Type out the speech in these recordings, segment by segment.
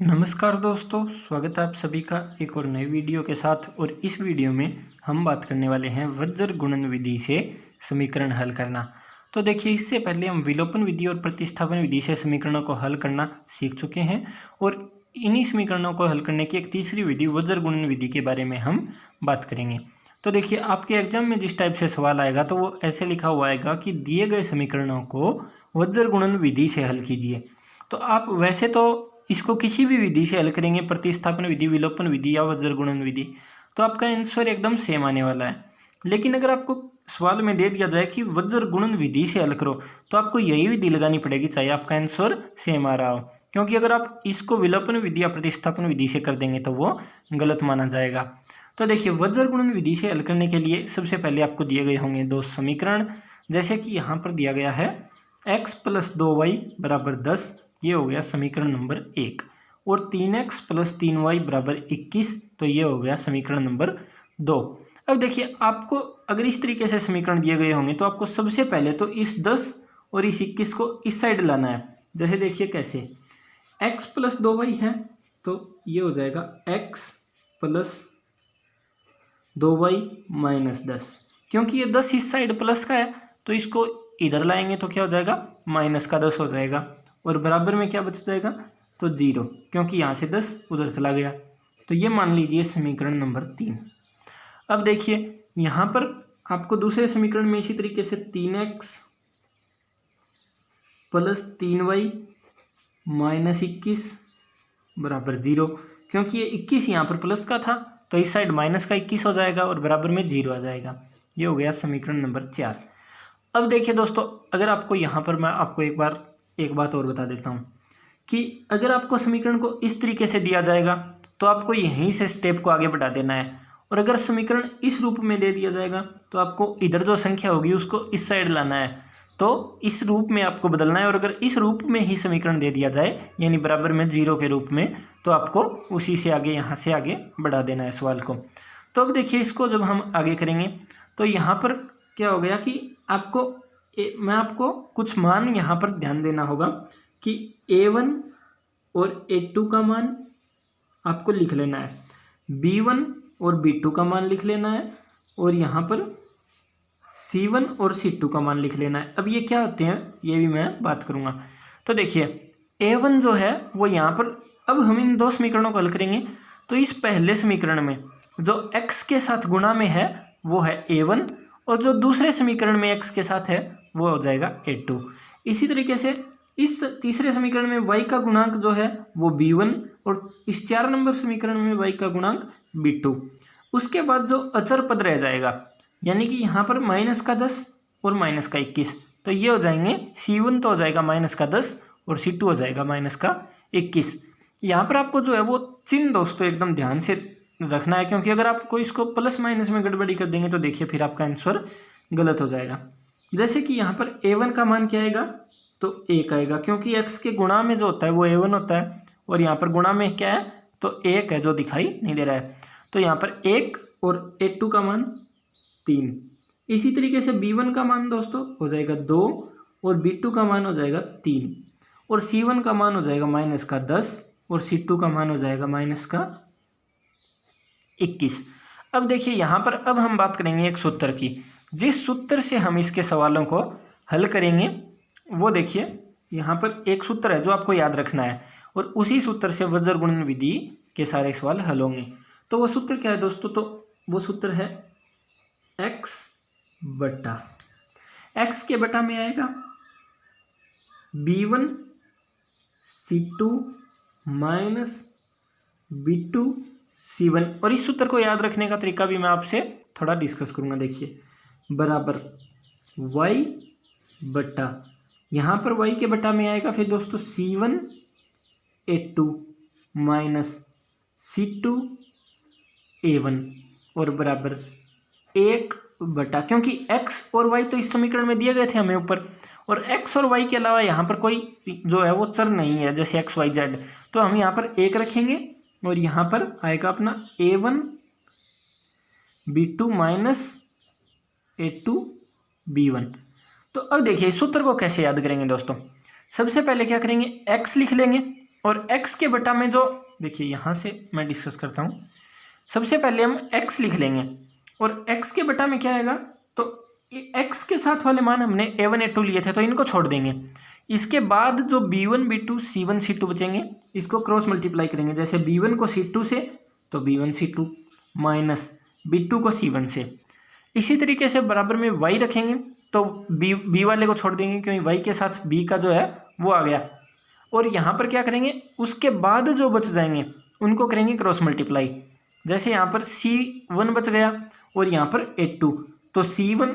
नमस्कार दोस्तों, स्वागत है आप सभी का एक और नए वीडियो के साथ। और इस वीडियो में हम बात करने वाले हैं वज्र गुणन विधि से समीकरण हल करना। तो देखिए, इससे पहले हम विलोपन विधि और प्रतिस्थापन विधि से समीकरणों को हल करना सीख चुके हैं और इन्हीं समीकरणों को हल करने की एक तीसरी विधि वज्र गुणन विधि के बारे में हम बात करेंगे। तो देखिए, आपके एग्जाम में जिस टाइप से सवाल आएगा तो वो ऐसे लिखा हुआ आएगा कि दिए गए समीकरणों को वज्र गुणन विधि से हल कीजिए। तो आप वैसे तो इसको किसी भी विधि से हल करेंगे, प्रतिस्थापन विधि, विलोपन विधि या वज्र गुणन विधि, तो आपका आंसर एकदम सेम आने वाला है। लेकिन अगर आपको सवाल में दे दिया जाए कि वज्र गुणन विधि से हल करो, तो आपको यही विधि लगानी पड़ेगी चाहे आपका आंसर सेम आ रहा हो, क्योंकि अगर आप इसको विलोपन विधि या प्रतिस्थापन विधि से कर देंगे तो वो गलत माना जाएगा। तो देखिए, वज्र गुणन विधि से हल करने के लिए सबसे पहले आपको दिए गए होंगे दो समीकरण। जैसे कि यहाँ पर दिया गया है x + 2y = 10, ये हो गया समीकरण नंबर 1, और 3x + 3y = 21, तो ये हो गया समीकरण नंबर 2। अब देखिए, आपको अगर इस तरीके से समीकरण दिए गए होंगे तो आपको सबसे पहले तो इस 10 और इस 21 को इस साइड लाना है। जैसे देखिए कैसे, x + 2y है तो ये हो जाएगा x + 2y - 10, क्योंकि ये 10 इस साइड प्लस का है तो इसको इधर लाएंगे तो क्या हो जाएगा, -10 हो जाएगा, और बराबर में क्या बच जाएगा, तो 0, क्योंकि यहाँ से 10 उधर चला गया। तो ये मान लीजिए समीकरण नंबर 3। अब देखिए, यहाँ पर आपको दूसरे समीकरण में इसी तरीके से 3x + 3y - 21 = 0, क्योंकि ये 21 यहाँ पर प्लस का था तो इस साइड -21 हो जाएगा और बराबर में 0 आ जाएगा। ये हो गया समीकरण नंबर 4। अब देखिए दोस्तों, अगर आपको यहाँ पर मैं आपको एक बात और बता देता हूँ कि अगर आपको समीकरण को इस तरीके से दिया जाएगा तो आपको यहीं से स्टेप को आगे बढ़ा देना है, और अगर समीकरण इस रूप में दे दिया जाएगा तो आपको इधर जो संख्या होगी उसको इस साइड लाना है, तो इस रूप में आपको बदलना है। और अगर इस रूप में ही समीकरण दे दिया जाए यानी बराबर में 0 के रूप में, तो आपको उसी से आगे यहाँ से आगे बढ़ा देना है सवाल को। तो अब देखिए, इसको जब हम आगे करेंगे तो यहाँ पर क्या हो गया कि मैं आपको कुछ मान यहाँ पर ध्यान देना होगा कि a1 और a2 का मान आपको लिख लेना है, b1 और b2 का मान लिख लेना है, और यहाँ पर c1 और c2 का मान लिख लेना है। अब ये क्या होते हैं ये भी मैं बात करूँगा। तो देखिए, a1 जो है वो यहाँ पर, अब हम इन दो समीकरणों को हल करेंगे तो इस पहले समीकरण में जो x के साथ गुणा में है वो है a1, और जो दूसरे समीकरण में x के साथ है वो हो जाएगा a2। इसी तरीके से इस तीसरे समीकरण में y का गुणांक जो है वो b1, और इस 4 नंबर समीकरण में y का गुणांक b2। उसके बाद जो अचर पद रह जाएगा, यानी कि यहाँ पर -10 और -21, तो ये हो जाएंगे c1 तो हो जाएगा -10 और c2 हो जाएगा -21। यहाँ पर आपको जो है वो चिन्ह दोस्तों एकदम ध्यान से रखना है, क्योंकि अगर आपको इसको प्लस माइनस में गड़बड़ी कर देंगे तो देखिए फिर आपका आंसर गलत हो जाएगा। जैसे कि यहाँ पर a1 का मान क्या आएगा, तो 1 आएगा, क्योंकि x के गुणा में जो होता है वो a1 होता है, और यहाँ पर गुणा में क्या है तो 1 है जो दिखाई नहीं दे रहा है, तो यहाँ पर 1, और a2 का मान 3। इसी तरीके से b1 का मान दोस्तों हो जाएगा 2, और b2 का मान हो जाएगा 3, और c1 का मान हो जाएगा -10, और c2 का मान हो जाएगा -21। अब देखिए, यहाँ पर अब हम बात करेंगे एक सूत्र की, जिस सूत्र से हम इसके सवालों को हल करेंगे वो देखिए, यहाँ पर एक सूत्र है जो आपको याद रखना है, और उसी सूत्र से वज्र गुणन विधि के सारे सवाल हल होंगे। तो वो सूत्र क्या है दोस्तों, तो वो सूत्र है x के बटा में आएगा b1 c2 b2 c1, और इस सूत्र को याद रखने का तरीका भी मैं आपसे थोड़ा डिस्कस करूँगा। देखिए, बराबर y बटा, यहाँ पर y के बटा में आएगा फिर दोस्तों c1 a2 c2 a1, और बराबर 1 बटा, क्योंकि x और y तो इस समीकरण में दिए गए थे हमें ऊपर, और x और y के अलावा यहाँ पर कोई जो है वो चर नहीं है जैसे x y z, तो हम यहाँ पर 1 रखेंगे, और यहाँ पर आएगा अपना a1 b2 a2 b1। तो अब देखिए, इस सूत्र को कैसे याद करेंगे दोस्तों। सबसे पहले क्या करेंगे, x लिख लेंगे और x के बटा में जो, देखिए यहाँ से मैं डिस्कस करता हूँ। सबसे पहले हम x लिख लेंगे और x के बटा में क्या आएगा, तो x के साथ वाले मान हमने a1 a2 लिए थे तो इनको छोड़ देंगे। इसके बाद जो b1 b2 c1 c2 बचेंगे इसको क्रॉस मल्टीप्लाई करेंगे। जैसे b1 को c2 से तो b1 c2 माइनस b2 को c1 से। इसी तरीके से बराबर में y रखेंगे तो b वाले को छोड़ देंगे क्योंकि y के साथ b का जो है वो आ गया। और यहाँ पर क्या करेंगे, उसके बाद जो बच जाएंगे उनको करेंगे क्रॉस मल्टीप्लाई। जैसे यहाँ पर c1 बच गया और यहाँ पर a2, तो c1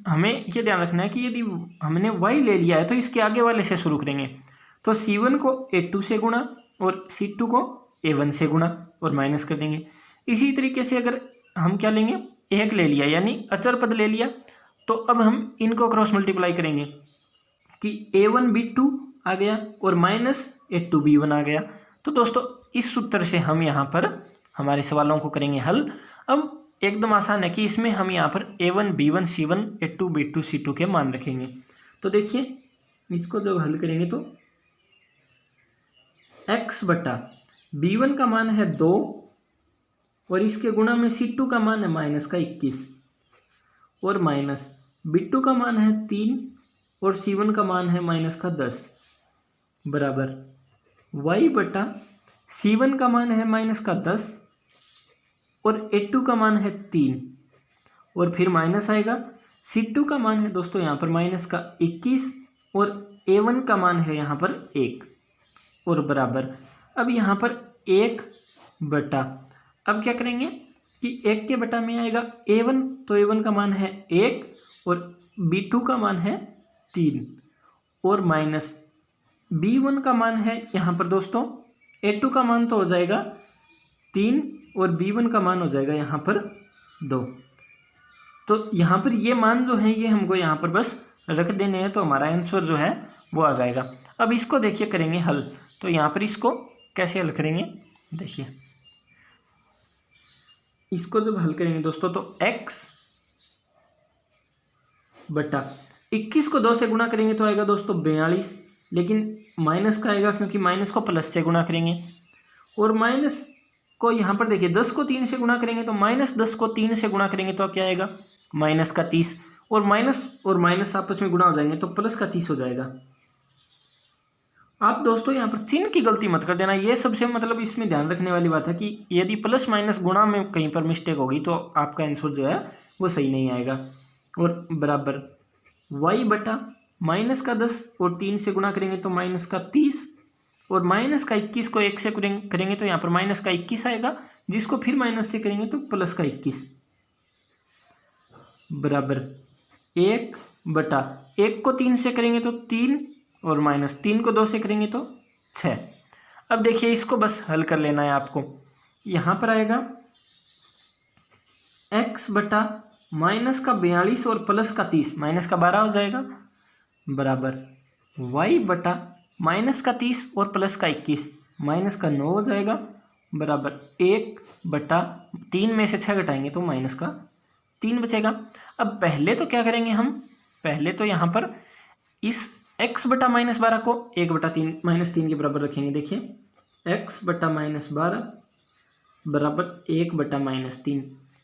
हमें ये ध्यान रखना है कि यदि हमने y ले लिया है तो इसके आगे वाले से शुरू करेंगे। तो c1 को a2 से गुणा और c2 को a1 से गुणा और माइनस कर देंगे। इसी तरीके से अगर हम क्या लेंगे, एक ले लिया यानी अचर पद ले लिया, तो अब हम इनको क्रॉस मल्टीप्लाई करेंगे कि a1 b2 आ गया और माइनस a2 b1 आ गया। तो दोस्तों इस सूत्र से हम यहाँ पर हमारे सवालों को करेंगे हल। अब एकदम आसान है कि इसमें हम यहाँ पर a1 b1 c1 a2 b2 c2 के मान रखेंगे। तो देखिए इसको जब हल करेंगे तो x बटा b1 का मान है 2 और इसके गुणा में c2 का मान है माइनस का 21 और माइनस b2 का मान है 3 और c1 का मान है माइनस का 10 बराबर y बटा c1 का मान है माइनस का 10 और a2 का मान है 3 और फिर माइनस आएगा। c2 का मान है दोस्तों यहाँ पर माइनस का 21 और a1 का मान है यहाँ पर 1 और बराबर, अब यहाँ पर 1 बटा, अब क्या करेंगे कि 1 के बटा में आएगा a1, तो a1 का मान है 1 और b2 का मान है 3 और माइनस b1 का मान है यहाँ पर दोस्तों a2 का मान तो हो जाएगा 3 और b1 का मान हो जाएगा यहाँ पर 2। तो यहाँ पर ये मान जो है ये हमको यहाँ पर बस रख देने हैं तो हमारा आंसर जो है वो आ जाएगा। अब इसको देखिए करेंगे हल, तो यहाँ पर इसको कैसे हल करेंगे, देखिए इसको जब हल करेंगे दोस्तों तो x बटा 21 को 2 से गुणा करेंगे तो आएगा दोस्तों 42, लेकिन माइनस का आएगा क्योंकि माइनस को प्लस से गुणा करेंगे और माइनस को यहाँ पर देखिए 10 को 3 से गुणा करेंगे तो माइनस 10 को 3 से गुणा करेंगे तो क्या आएगा माइनस का 30 और माइनस आपस में गुणा हो जाएंगे तो प्लस का 30 हो जाएगा। आप दोस्तों यहाँ पर चिन्ह की गलती मत कर देना, ये सबसे मतलब इसमें ध्यान रखने वाली बात है कि यदि प्लस माइनस गुणा में कहीं पर मिस्टेक होगी तो आपका आंसर जो है वो सही नहीं आएगा। और बराबर y बटा माइनस का 10 और 3 से गुणा करेंगे तो माइनस का 30 और माइनस का 21 को 1 से करेंगे तो यहाँ पर माइनस का 21 आएगा, जिसको फिर माइनस से करेंगे तो प्लस का 21 बराबर 1 बटा 1 को 3 से करेंगे तो 3 और माइनस 3 को 2 से करेंगे तो 6। अब देखिए इसको बस हल कर लेना है आपको। यहाँ पर आएगा x बटा माइनस का 42 और प्लस का 30 माइनस का 12 हो जाएगा बराबर y बटा माइनस का 30 और प्लस का 21 माइनस का 9 हो जाएगा बराबर 1 बटा 3 में से 6 घटाएंगे तो माइनस का 3 बचेगा। अब पहले तो क्या करेंगे हम, पहले तो यहाँ पर इस x बटा माइनस 12 को 1 बटा 3 माइनस 3 के बराबर रखेंगे। देखिए x बटा माइनस 12 बराबर 1 बटा माइनस 3,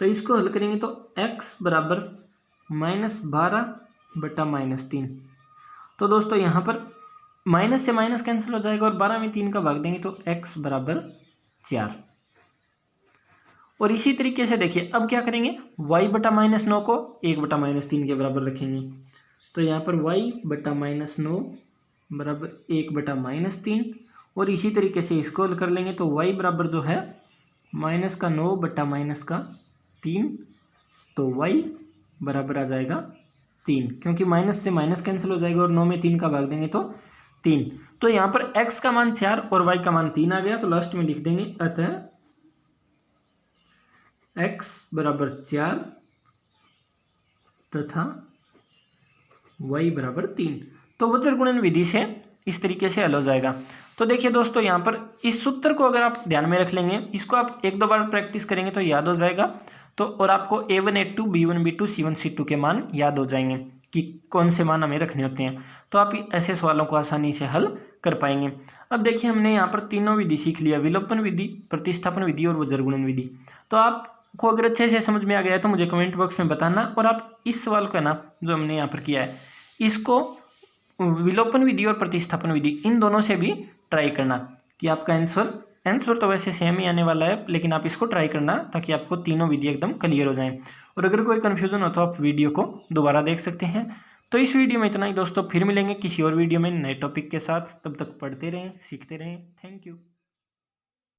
तो इसको हल करेंगे तो x बराबर माइनस 12 बटा माइनस 3। तो दोस्तों यहाँ पर माइनस से माइनस कैंसिल हो जाएगा और 12 में 3 का भाग देंगे तो x बराबर 4। और इसी तरीके से देखिए अब क्या करेंगे, y बटा माइनस 9 को 1 बटा माइनस 3 के बराबर रखेंगे। तो यहाँ पर y बटा माइनस 9 बराबर 1 बटा माइनस 3 और इसी तरीके से इसको हल कर लेंगे तो y बराबर जो है माइनस का 9 बटा माइनस का 3, तो y बराबर आ जाएगा 3, क्योंकि माइनस से माइनस कैंसिल हो जाएगा और 9 में 3 का भाग देंगे तो 3। तो यहाँ पर x का मान 4 और y का मान 3 आ गया, तो लास्ट में लिख देंगे अतः x बराबर 4 तथा y बराबर 3। तो वज्र गुणन विधि से इस तरीके से हल हो जाएगा। तो देखिए दोस्तों यहाँ पर इस सूत्र को अगर आप ध्यान में रख लेंगे, इसको आप 1-2 बार प्रैक्टिस करेंगे तो याद हो जाएगा। तो और आपको a1 a2 b1 b2 c1 c2 के मान याद हो जाएंगे। कि कौन से मान हमें रखने होते हैं, तो आप ऐसे सवालों को आसानी से हल कर पाएंगे। अब देखिए हमने यहाँ पर तीनों विधि सीख लिया, विलोपन विधि, प्रतिस्थापन विधि और वज्रगुणन विधि। तो आपको अगर अच्छे से समझ में आ गया है तो मुझे कमेंट बॉक्स में बताना, और आप इस सवाल का ना जो हमने यहाँ पर किया है इसको विलोपन विधि और प्रतिस्थापन विधि इन दोनों से भी ट्राई करना कि आपका आंसर तो वैसे सेम ही आने वाला है, लेकिन आप इसको ट्राई करना ताकि आपको तीनों विधि एकदम क्लियर हो जाएं। और अगर कोई कन्फ्यूज़न हो तो आप वीडियो को दोबारा देख सकते हैं। तो इस वीडियो में इतना ही दोस्तों, फिर मिलेंगे किसी और वीडियो में नए टॉपिक के साथ। तब तक पढ़ते रहें, सीखते रहें। Thank you.